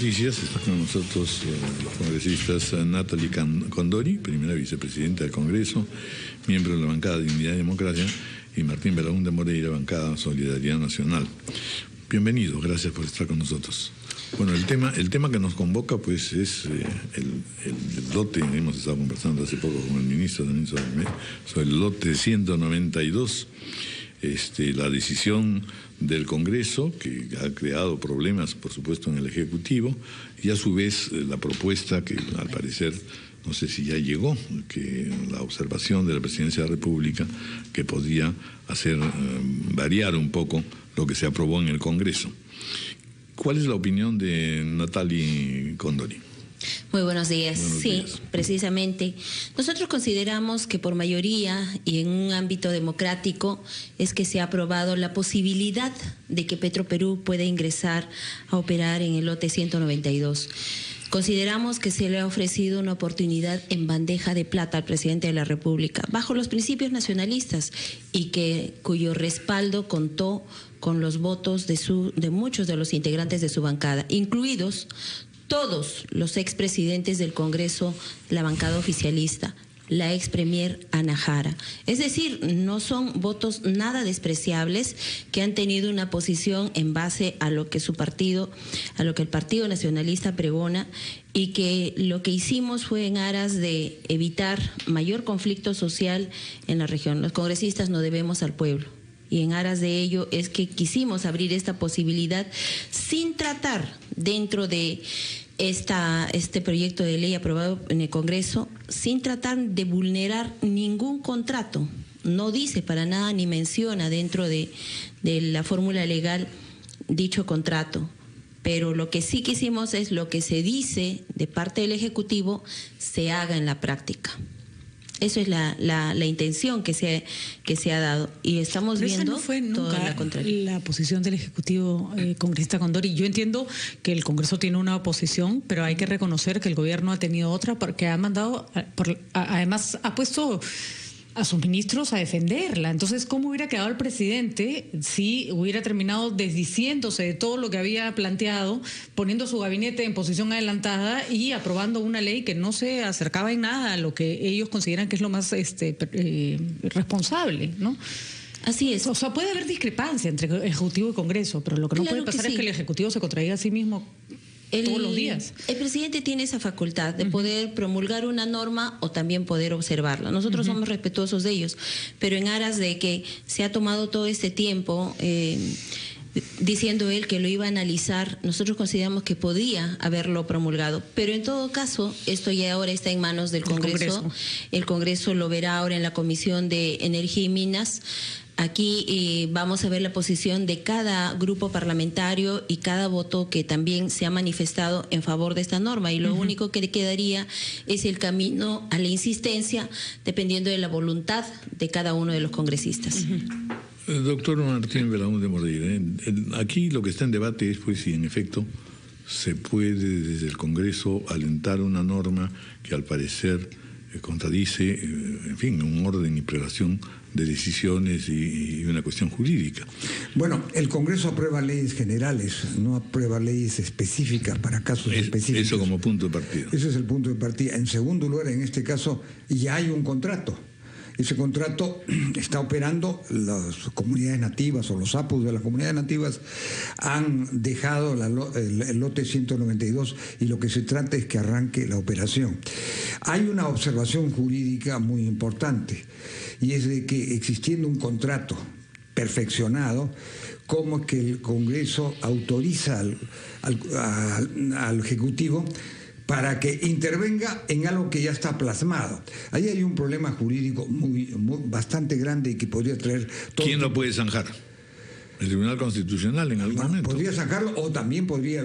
Noticias está con nosotros los congresistas Natalie Condori, primera vicepresidenta del Congreso, miembro de la bancada de Dignidad y Democracia, y Martín Belaúnde Moreira, bancada Solidaridad Nacional. Bienvenidos, gracias por estar con nosotros. Bueno, el tema que nos convoca pues es el lote. Hemos estado conversando hace poco con el ministro también sobre el lote 192, la decisión del Congreso, que ha creado problemas, por supuesto, en el Ejecutivo, y a su vez la propuesta que al parecer, no sé si ya llegó, que la observación de la Presidencia de la República, que podría hacer variar un poco lo que se aprobó en el Congreso. ¿Cuál es la opinión de Natalie Condori? Muy buenos días. Sí, precisamente. Nosotros consideramos que por mayoría y en un ámbito democrático es que se ha aprobado la posibilidad de que Petroperú pueda ingresar a operar en el lote 192. Consideramos que se le ha ofrecido una oportunidad en bandeja de plata al presidente de la República, bajo los principios nacionalistas, y cuyo respaldo contó con los votos de muchos de los integrantes de su bancada, incluidos todos los expresidentes del Congreso, la bancada oficialista, la ex premier Ana Jara. Es decir, no son votos nada despreciables, que han tenido una posición en base a lo que su partido, a lo que el Partido Nacionalista pregona, y que lo que hicimos fue en aras de evitar mayor conflicto social en la región. Los congresistas no debemos al pueblo, y en aras de ello es que quisimos abrir esta posibilidad sin tratar dentro de este proyecto de ley aprobado en el Congreso, sin tratar de vulnerar ningún contrato. No dice para nada ni menciona dentro de la fórmula legal dicho contrato. Pero lo que sí quisimos es lo que se dice de parte del Ejecutivo se haga en la práctica. Eso es la intención que se ha dado, y estamos pero viendo esa no fue nunca todo lo contrario. La posición del Ejecutivo, congresista Condori. Yo entiendo que el Congreso tiene una oposición, pero hay que reconocer que el gobierno ha tenido otra, porque ha mandado, además ha puesto a sus ministros a defenderla. Entonces, ¿cómo hubiera quedado el presidente si hubiera terminado desdiciéndose de todo lo que había planteado, poniendo su gabinete en posición adelantada y aprobando una ley que no se acercaba en nada a lo que ellos consideran que es lo más responsable, ¿no? Así es. O sea, puede haber discrepancia entre Ejecutivo y Congreso, pero lo que no puede pasar es que el Ejecutivo se contradiga a sí mismo todos los días. El presidente tiene esa facultad de poder promulgar una norma o también poder observarla. Nosotros somos respetuosos de ellos, pero en aras de que se ha tomado todo este tiempo diciendo él que lo iba a analizar, nosotros consideramos que podía haberlo promulgado. Pero en todo caso, esto ya ahora está en manos del Congreso. El Congreso lo verá ahora en la Comisión de Energía y Minas. Aquí vamos a ver la posición de cada grupo parlamentario y cada voto que también se ha manifestado en favor de esta norma, y lo único que quedaría es el camino a la insistencia, dependiendo de la voluntad de cada uno de los congresistas. Doctor Martín Belaúnde Moreira, aquí lo que está en debate es pues si en efecto se puede desde el Congreso alentar una norma que al parecer contradice, en fin, un orden y prelación de decisiones y una cuestión jurídica. Bueno, el Congreso aprueba leyes generales, no aprueba leyes específicas para casos específicos. Eso como punto de partida. Ese es el punto de partida. En segundo lugar, en este caso, ya hay un contrato. Ese contrato está operando, las comunidades nativas o los APUs de las comunidades nativas han dejado el lote 192, y lo que se trata es que arranque la operación. Hay una observación jurídica muy importante, y es de que existiendo un contrato perfeccionado, como que el Congreso autoriza al Ejecutivo para que intervenga en algo que ya está plasmado. Ahí hay un problema jurídico bastante grande y que podría traer... ¿Quién lo puede zanjar? ¿El Tribunal Constitucional en algún momento? Podría sacarlo, o también podría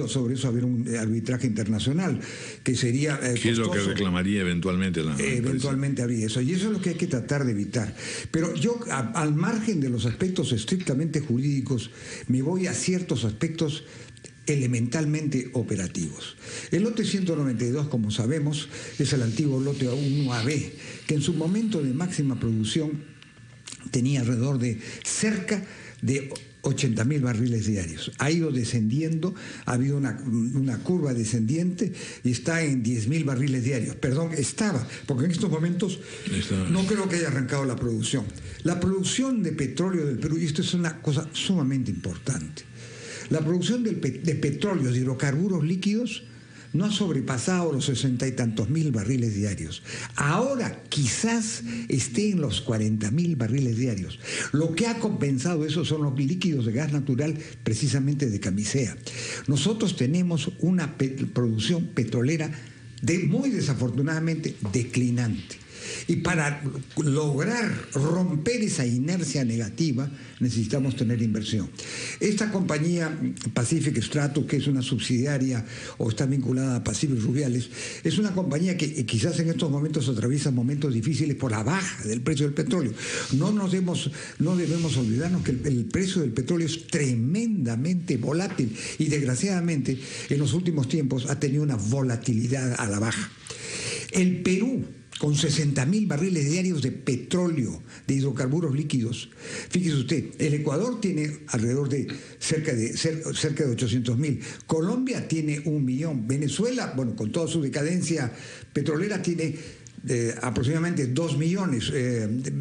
sobre eso haber un arbitraje internacional, que sería ¿qué es lo que reclamaría eventualmente la eventualmente habría eso, y eso es lo que hay que tratar de evitar. Pero yo, al margen de los aspectos estrictamente jurídicos, me voy a ciertos aspectos elementalmente operativos. El lote 192, como sabemos, es el antiguo lote 1AB, que en su momento de máxima producción tenía alrededor de cerca de 80.000 barriles diarios. Ha ido descendiendo, ha habido una curva descendiente y está en 10.000 barriles diarios. Perdón, estaba, porque en estos momentos no creo que haya arrancado la producción. La producción de petróleo del Perú, y esto es una cosa sumamente importante, la producción de petróleo, de hidrocarburos líquidos, no ha sobrepasado los 60 y tantos mil barriles diarios. Ahora quizás esté en los 40.000 barriles diarios. Lo que ha compensado eso son los líquidos de gas natural, precisamente de Camisea. Nosotros tenemos una producción petrolera muy desafortunadamente declinante. Y para lograr romper esa inercia negativa necesitamos tener inversión. Esta compañía Pacific Stratus, que es una subsidiaria o está vinculada a Pacific Rubiales, es una compañía que quizás en estos momentos atraviesa momentos difíciles por la baja del precio del petróleo. No debemos olvidarnos que el precio del petróleo es tremendamente volátil y desgraciadamente en los últimos tiempos ha tenido una volatilidad a la baja. El Perú, con 60.000 barriles diarios de petróleo, de hidrocarburos líquidos. Fíjese usted, el Ecuador tiene alrededor de cerca de 800.000. Colombia tiene 1 millón. Venezuela, bueno, con toda su decadencia petrolera, tiene aproximadamente 2 millones.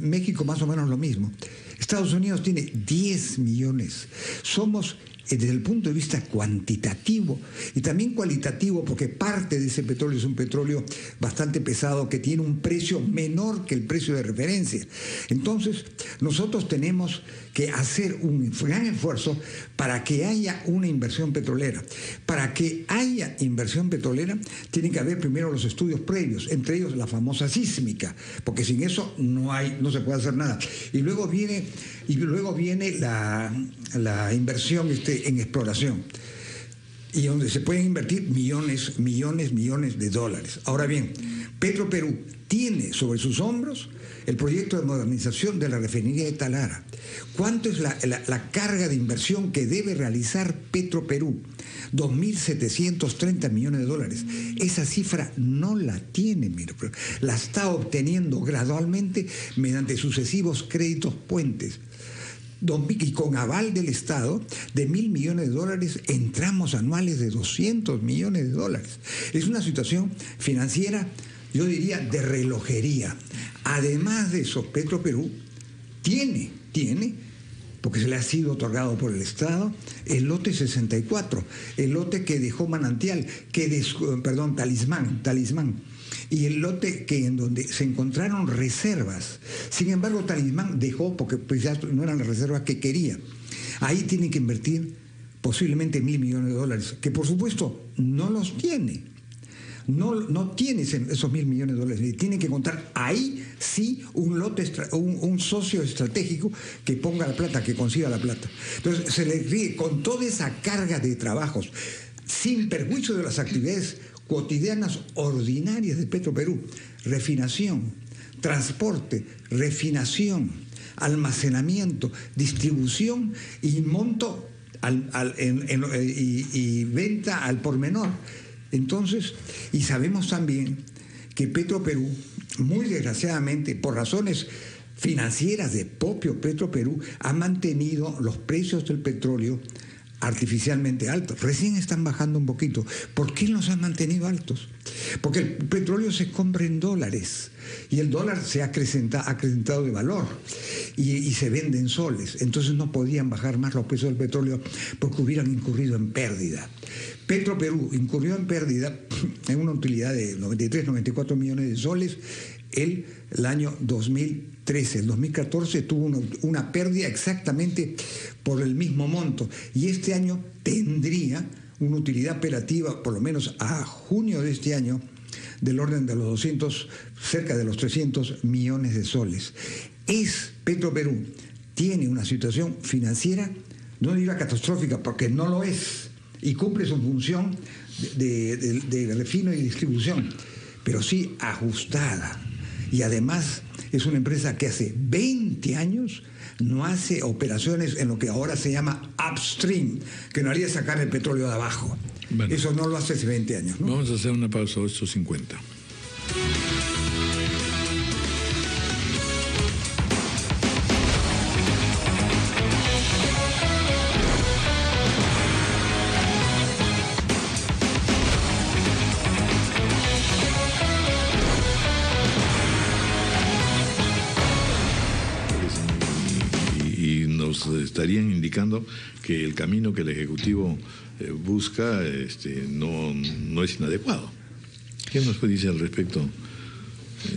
México más o menos lo mismo. Estados Unidos tiene 10 millones. Somos, desde el punto de vista cuantitativo y también cualitativo, porque parte de ese petróleo es un petróleo bastante pesado que tiene un precio menor que el precio de referencia. Entonces, nosotros tenemos que hacer un gran esfuerzo para que haya una inversión petrolera. Para que haya inversión petrolera, tienen que haber primero los estudios previos, entre ellos la famosa sísmica, porque sin eso no se puede hacer nada. Y luego viene la inversión en exploración, y donde se pueden invertir millones de dólares. Ahora bien, Petroperú tiene sobre sus hombros el proyecto de modernización de la refinería de Talara. ¿Cuánto es la carga de inversión que debe realizar Petroperú? 2.730 millones de dólares. Esa cifra no la tiene, pero la está obteniendo gradualmente mediante sucesivos créditos puentes. Y con aval del Estado de 1.000 millones de dólares en tramos anuales de 200 millones de dólares. Es una situación financiera, yo diría, de relojería. Además de eso, Petroperú tiene, porque se le ha sido otorgado por el Estado, el lote 64, el lote que dejó Manantial, Talismán, y el lote en donde se encontraron reservas. Sin embargo, Talismán dejó, porque pues ya no eran las reservas que quería. Ahí tienen que invertir posiblemente 1.000 millones de dólares, que por supuesto no los tiene. No tiene esos 1.000 millones de dólares. Y tiene que encontrar ahí sí un socio estratégico que ponga la plata, que consiga la plata. Entonces se le ríe con toda esa carga de trabajos, sin perjuicio de las actividades cotidianas ordinarias de Petroperú: refinación, transporte, refinación, almacenamiento, distribución y monto y venta al por menor. Entonces, y sabemos también que Petroperú, muy desgraciadamente, por razones financieras de propio Petroperú, ha mantenido los precios del petróleo artificialmente altos. Recién están bajando un poquito. ¿Por qué los han mantenido altos? Porque el petróleo se compra en dólares y el dólar se ha acrecentado de valor y se vende en soles. Entonces no podían bajar más los precios del petróleo porque hubieran incurrido en pérdida. Petroperú incurrió en pérdida en una utilidad de 93-94 millones de soles el año 2013. El 2014 tuvo una pérdida exactamente por el mismo monto, y este año tendría una utilidad operativa, por lo menos a junio de este año, del orden de los cerca de los 300 millones de soles. Petroperú tiene una situación financiera, no diría catastrófica, porque no lo es, y cumple su función de refino y distribución, pero sí ajustada. Y además es una empresa que hace 20 años no hace operaciones en lo que ahora se llama upstream, que no haría sacar el petróleo de abajo. Bueno, eso no lo hace hace 20 años, ¿no? Vamos a hacer una pausa, 8:50. estarían indicando que el camino que el Ejecutivo busca no es inadecuado. ¿Qué nos puede decir al respecto?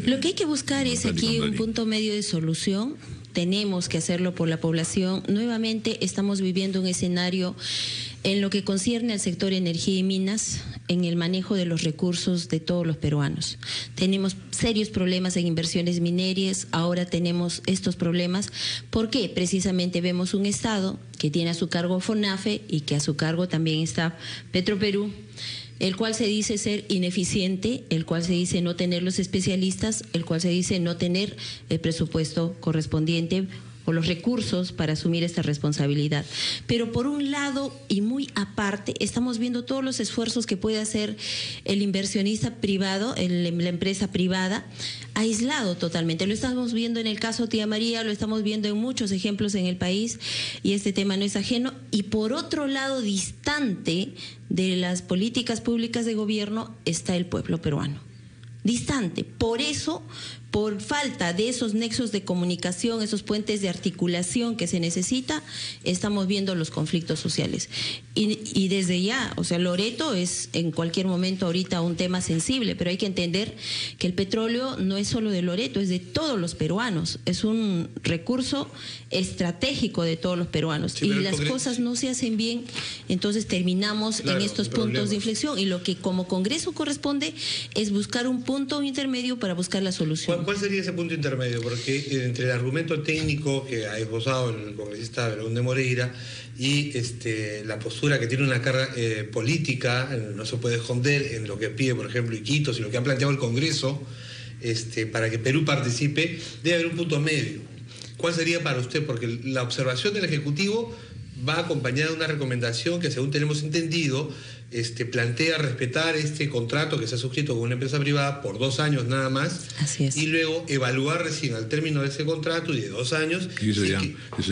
Lo que hay que buscar es aquí un punto medio de solución. Tenemos que hacerlo por la población. Nuevamente estamos viviendo un escenario en lo que concierne al sector energía y minas, en el manejo de los recursos de todos los peruanos. Tenemos serios problemas en inversiones minerias, ahora tenemos estos problemas. ¿Por qué? Precisamente vemos un Estado que tiene a su cargo FONAFE y que a su cargo también está Petroperú, el cual se dice ser ineficiente, el cual se dice no tener los especialistas, el cual se dice no tener el presupuesto correspondiente o los recursos para asumir esta responsabilidad. Pero por un lado, y muy aparte, estamos viendo todos los esfuerzos que puede hacer el inversionista privado, la empresa privada, aislado totalmente. Lo estamos viendo en el caso Tía María, lo estamos viendo en muchos ejemplos en el país, y este tema no es ajeno. Y por otro lado, distante de las políticas públicas de gobierno está el pueblo peruano. Distante. Por eso, por falta de esos nexos de comunicación, esos puentes de articulación que se necesita, estamos viendo los conflictos sociales. Y desde ya, o sea, Loreto es en cualquier momento ahorita un tema sensible, pero hay que entender que el petróleo no es solo de Loreto, es de todos los peruanos, es un recurso estratégico de todos los peruanos. Sí, y las cosas no se hacen bien, entonces terminamos en estos puntos de inflexión, y lo que como Congreso corresponde es buscar un punto intermedio para buscar la solución. ¿Cuál sería ese punto intermedio? Porque entre el argumento técnico que ha esbozado el congresista Belaúnde de Moreira y la postura que tiene una carga política, no se puede esconder en lo que pide, por ejemplo, Iquitos y lo que ha planteado el Congreso para que Perú participe, debe haber un punto medio. ¿Cuál sería para usted? Porque la observación del Ejecutivo va acompañada de una recomendación que, según tenemos entendido, plantea respetar este contrato que se ha suscrito con una empresa privada por 2 años nada más. Así es. Y luego evaluar recién al término de ese contrato y de 2 años. Y eso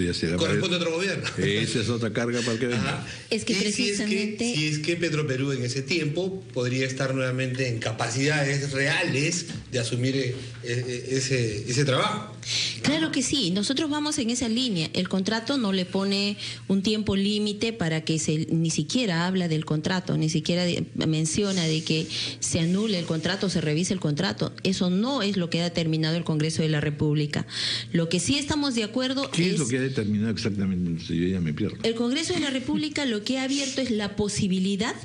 ya será corresponde a otro gobierno. Esa es otra carga para el que venga. Es que precisamente... Si es que Petroperú en ese tiempo podría estar nuevamente en capacidades reales de asumir ese trabajo. Claro que sí, nosotros vamos en esa línea. El contrato no le pone un tiempo límite para que ni siquiera habla del contrato, ni siquiera menciona de que se anule el contrato, se revise el contrato. Eso no es lo que ha determinado el Congreso de la República. Lo que sí estamos de acuerdo ¿Qué es lo que ha determinado exactamente? Si yo ya me pierdo. El Congreso de la República lo que ha abierto es la posibilidad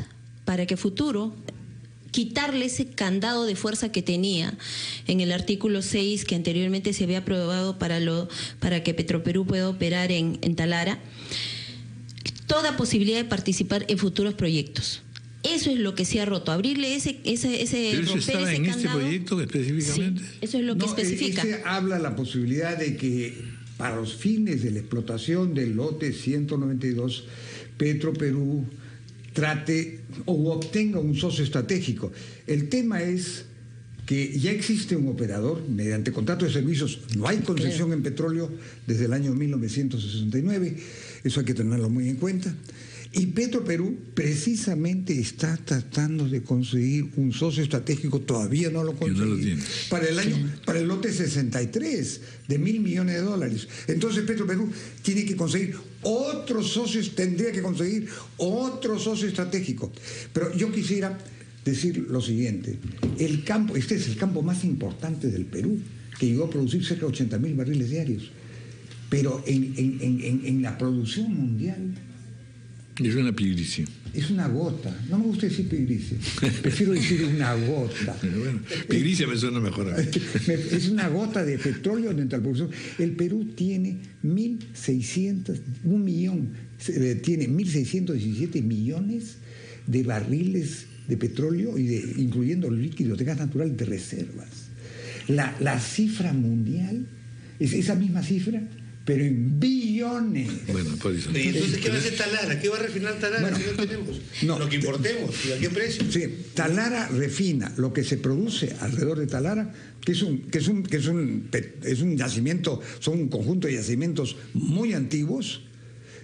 para que futuro quitarle ese candado de fuerza que tenía en el artículo 6 que anteriormente se había aprobado para que Petroperú pueda operar en Talara, toda posibilidad de participar en futuros proyectos. Eso es lo que se ha roto, abrirle ese ¿Pero eso estaba en este proyecto específicamente? Sí, eso es lo que especifica. Habla la posibilidad de que para los fines de la explotación del lote 192, Petroperú trate o obtenga un socio estratégico. El tema es que ya existe un operador mediante contrato de servicios, no hay concesión en petróleo desde el año 1969, eso hay que tenerlo muy en cuenta. Y Petroperú precisamente está tratando de conseguir un socio estratégico, todavía no lo consigue, no lo tiene. para el lote 63 de $1.000 millones. Entonces Petroperú tiene que conseguir otros socios, tendría que conseguir otro socio estratégico. Pero yo quisiera decir lo siguiente: este es el campo más importante del Perú, que llegó a producir cerca de 80.000 barriles diarios. Pero en la producción mundial es una pigricia. Es una gota. No me gusta decir pigricia. Prefiero decir una gota. Bueno, pigricia me suena mejor a mí. Es una gota de petróleo dentro de la producción. El Perú tiene 1.617 millones de barriles de petróleo, incluyendo líquidos de gas natural de reservas. La cifra mundial es esa misma cifra, pero en billones. Bueno, por eso. ¿Y entonces qué va a hacer Talara? ¿Qué va a refinar Talara si no tenemos? Lo que importemos, ¿y a qué precio? Sí, Talara refina lo que se produce alrededor de Talara, que es un yacimiento, son un conjunto de yacimientos muy antiguos,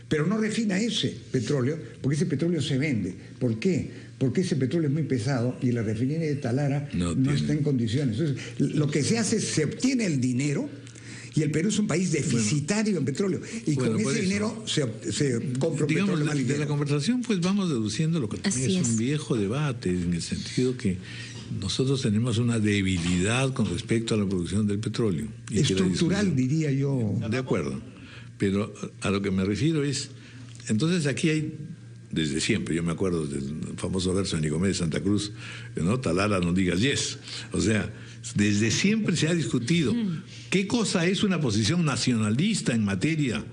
pero no refina ese petróleo, porque ese petróleo se vende. ¿Por qué? Porque ese petróleo es muy pesado y la refinería de Talara no está en condiciones. Entonces, lo que se hace es se obtiene el dinero, Y el Perú es un país deficitario en petróleo. Y con ese dinero se compra petróleo más ligero. De la conversación, pues vamos deduciendo lo que también es un viejo debate, en el sentido que nosotros tenemos una debilidad con respecto a la producción del petróleo. Estructural, diría yo. De acuerdo. Pero a lo que me refiero es, entonces aquí hay, desde siempre, yo me acuerdo del famoso verso de Nicomés de Santa Cruz, ¿no? Talara, no digas yes. O sea, desde siempre se ha discutido qué cosa es una posición nacionalista en materia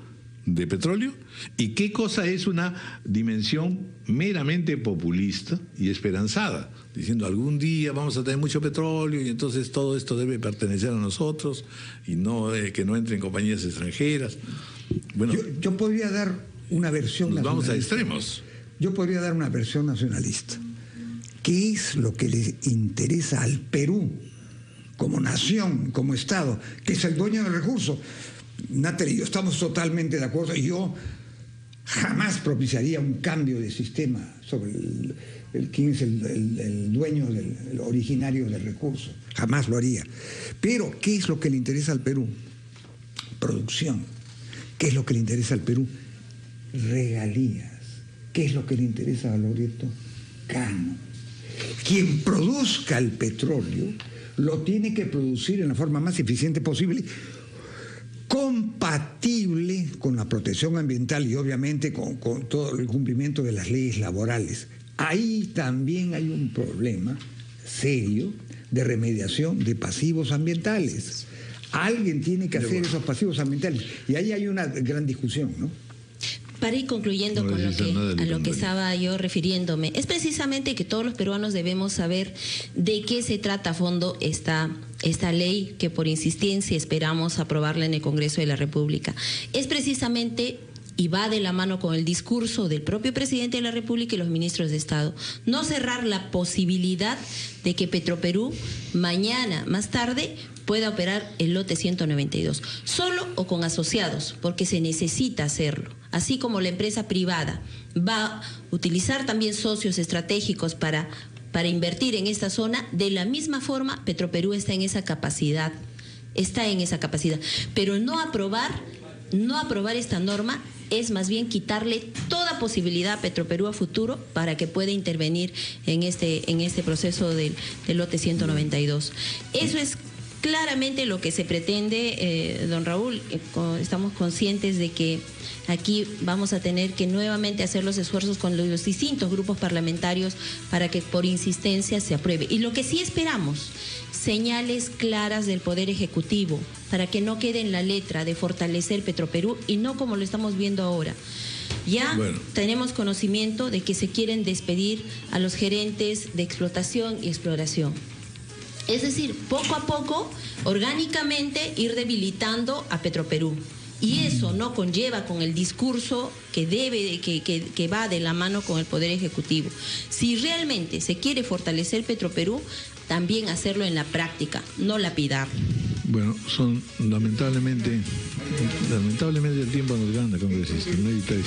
de petróleo y qué cosa es una dimensión meramente populista y esperanzada, diciendo algún día vamos a tener mucho petróleo y entonces todo esto debe pertenecer a nosotros y no que no entren compañías extranjeras. Bueno, yo podría dar una versión nacionalista. Vamos a extremos. Yo podría dar una versión nacionalista. ¿Qué es lo que le interesa al Perú como nación, como Estado, que es el dueño del recurso? Natalie y yo estamos totalmente de acuerdo. Yo jamás propiciaría un cambio de sistema sobre quién es el dueño, el originario del recurso. Jamás lo haría. Pero, ¿qué es lo que le interesa al Perú? Producción. ¿Qué es lo que le interesa al Perú? Regalías. ¿Qué es lo que le interesa a Loreto? Cano. Quien produzca el petróleo lo tiene que producir en la forma más eficiente posible, compatible con la protección ambiental y obviamente con todo el cumplimiento de las leyes laborales. Ahí también hay un problema serio de remediación de pasivos ambientales. Alguien tiene que hacer esos pasivos ambientales y ahí hay una gran discusión, ¿no? Para ir concluyendo con lo que estaba yo refiriéndome, es precisamente que todos los peruanos debemos saber de qué se trata a fondo esta ley que por insistencia esperamos aprobarla en el Congreso de la República. Es precisamente, y va de la mano con el discurso del propio presidente de la República y los ministros de Estado, no cerrar la posibilidad de que Petroperú mañana, más tarde, pueda operar el lote 192, solo o con asociados, porque se necesita hacerlo. Así como la empresa privada va a utilizar también socios estratégicos para invertir en esta zona, de la misma forma Petroperú está en esa capacidad, pero no aprobar esta norma es más bien quitarle toda posibilidad a Petroperú a futuro para que pueda intervenir en este proceso del lote 192. Eso es claramente lo que se pretende, don Raúl. Estamos conscientes de que aquí vamos a tener que nuevamente hacer los esfuerzos con los distintos grupos parlamentarios para que por insistencia se apruebe. Y lo que sí esperamos, señales claras del Poder Ejecutivo, para que no quede en la letra de fortalecer Petroperú y no como lo estamos viendo ahora. Ya tenemos conocimiento de que se quieren despedir a los gerentes de explotación y exploración. Es decir, poco a poco, orgánicamente, ir debilitando a Petroperú. Y eso no conlleva con el discurso que va de la mano con el Poder Ejecutivo. Si realmente se quiere fortalecer Petroperú, también hacerlo en la práctica, no lapidar. Bueno, lamentablemente el tiempo nos gana, congresista. 9:03.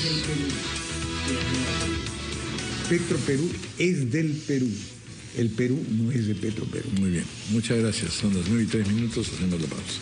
Petroperú es del Perú. El Perú no es de Petroperú. Muy bien, muchas gracias. Son las 9:03, hacemos la pausa.